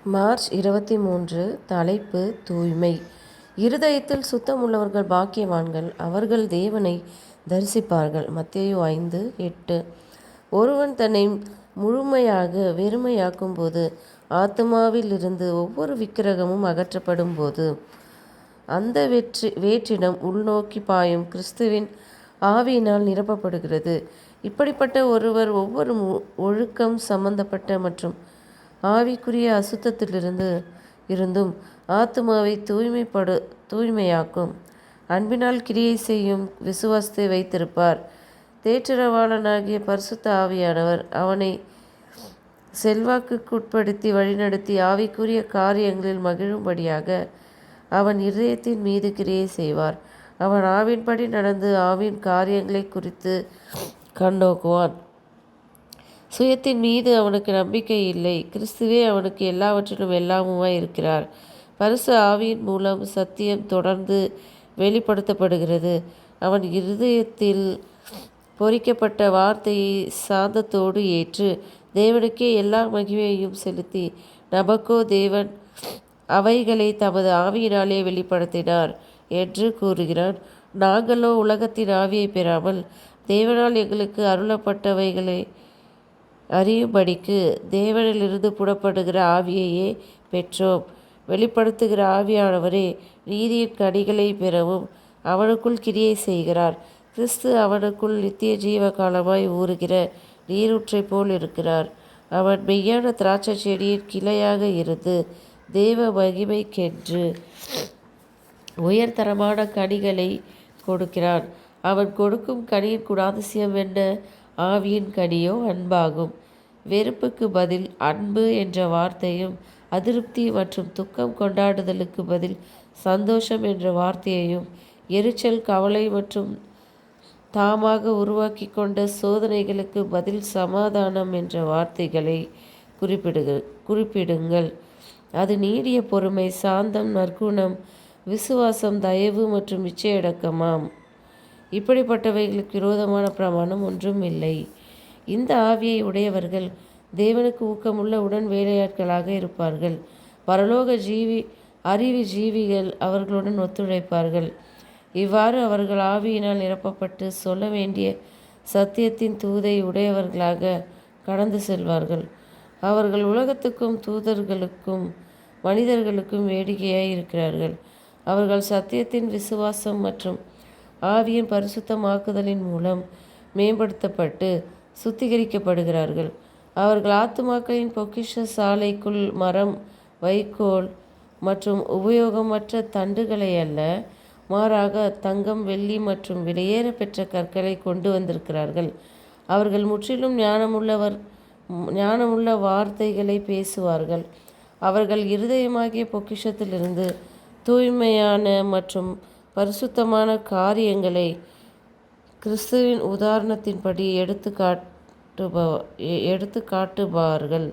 March 23. தலைப்பு தூய்மை. இருதயத்தில் சுத்தமுள்ளவர்கள் பாக்கியவான்கள், அவர்கள் தேவனை தரிசிப்பார்கள். மத்தேயு 5:8. ஒருவன் தன்னை முழுமையாக வெறுமையாக்கும்போது, ஆத்துமாவில் இருந்து ஒவ்வொரு விக்கிரகமும் அகற்றப்படும் போது, அந்த வேற்றிடம் உள்நோக்கி பாயும் கிறிஸ்துவின் ஆவியினால் நிரப்பப்படுகிறது. இப்படிப்பட்ட ஒருவர் ஒவ்வொரு ஒழுக்கம் சம்பந்தப்பட்ட மற்றும் ஆவிக்குரிய இருந்தும் ஆத்துமாவை தூய்மையாக்கும் அன்பினால் கிரியை செய்யும் விசுவாசத்தை வைத்திருப்பார். தேற்றரவாளனாகிய பரிசுத்த ஆவியானவர் அவனை செல்வாக்குட்படுத்தி வழிநடத்தி ஆவிக்குரிய காரியங்களில் மகிழும்படியாக அவன் இருதயத்தின் மீது கிரியை செய்வார். அவன் ஆவின்படி நடந்து ஆவின் காரியங்களை குறித்து கண்ணோக்குவான். சுயத்தின் மீது அவனுக்கு நம்பிக்கை இல்லை. கிறிஸ்துவே அவனுக்கு எல்லாவற்றிலும் எல்லாமுமாய் இருக்கிறார். பரிசு ஆவியின் மூலம் சத்தியம் தொடர்ந்து வெளிப்படுத்தப்படுகிறது. அவன் இருதயத்தில் பொறிக்கப்பட்ட வார்த்தையை சாந்தத்தோடு ஏற்று தேவனுக்கே எல்லா மகிமையையும் செலுத்தி, நமக்கோ தேவன் அவைகளை தமது ஆவியினாலே வெளிப்படுத்தினார் என்று கூறுகிறான். நாங்களோ உலகத்தின் ஆவியை பெறாமல் தேவனால் எங்களுக்கு அருளப்பட்டவைகளை அறியும்படிக்கு தேவனிலிருந்து புறப்படுகிற ஆவியையே பெற்றோம். வெளிப்படுத்துகிற ஆவியானவரே நீதியின் கனிகளை பெறவும் அவனுக்குள் கிரியை செய்கிறார். கிறிஸ்து அவனுக்குள் நித்திய ஜீவ காலமாய் ஊறுகிற நீரூற்றை போல் இருக்கிறார். அவன் மெய்யான திராட்சை செடியின் கிளையாக இருந்து தேவ மகிமைக்கென்று உயர்தரமான கனிகளை கொடுக்கிறான். அவன் கொடுக்கும் கனியின் குணாதிசயம் என்ன? ஆவியின் கனியோ அன்பாகும். வெறுப்புக்கு பதில் அன்பு என்ற வார்த்தையும், அதிருப்தி மற்றும் துக்கம் கொண்டாடுதலுக்கு பதில் சந்தோஷம் என்ற வார்த்தையையும், எரிச்சல், கவலை மற்றும் தாமாக உருவாக்கி கொண்ட சோதனைகளுக்கு பதில் சமாதானம் என்ற வார்த்தைகளை குறிப்பிடுங்கள். அது நீடிய பொறுமை, சாந்தம், நற்குணம், விசுவாசம், தயவு மற்றும் இச்சையடக்கமாம். இப்படிப்பட்டவைகளுக்கு விரோதமான பிரமாணம் ஒன்றும் இல்லை. இந்த ஆவியை உடையவர்கள் தேவனுக்கு ஊக்கமுள்ள உடன் வேலையாட்களாக இருப்பார்கள். பரலோக அறிவு ஜீவிகள் அவர்களுடன் ஒத்துழைப்பார்கள். இவ்வாறு அவர்கள் ஆவியினால் நிரப்பப்பட்டு சொல்ல வேண்டிய சத்தியத்தின் தூதை உடையவர்களாக கடந்து செல்வார்கள். அவர்கள் உலகத்துக்கும் தூதர்களுக்கும் மனிதர்களுக்கும் வேடிக்கையாய் இருக்கிறார்கள். அவர்கள் சத்தியத்தின் விசுவாசம் மற்றும் ஆவியின் பரிசுத்தமாக்குதலின் மூலம் மேம்படுத்தப்பட்டு சுத்திகரிக்கப்படுகிறார்கள். அவர்கள் ஆத்துமாக்களின் பொக்கிஷ சாலைக்குள் மரம், வைக்கோல் மற்றும் உபயோகமற்ற தண்டுகளை அல்ல, மாறாக தங்கம், வெள்ளி மற்றும் விலையேற பெற்ற கற்களை கொண்டு வந்திருக்கிறார்கள். அவர்கள் முற்றிலும் ஞானமுள்ள வார்த்தைகளை பேசுவார்கள். அவர்கள் இருதயமாகிய பொக்கிஷத்திலிருந்து தூய்மையான மற்றும் பரிசுத்தமான காரியங்களை கிறிஸ்துவின் உதாரணத்தின்படி எடுத்து காட்டுவார்கள்.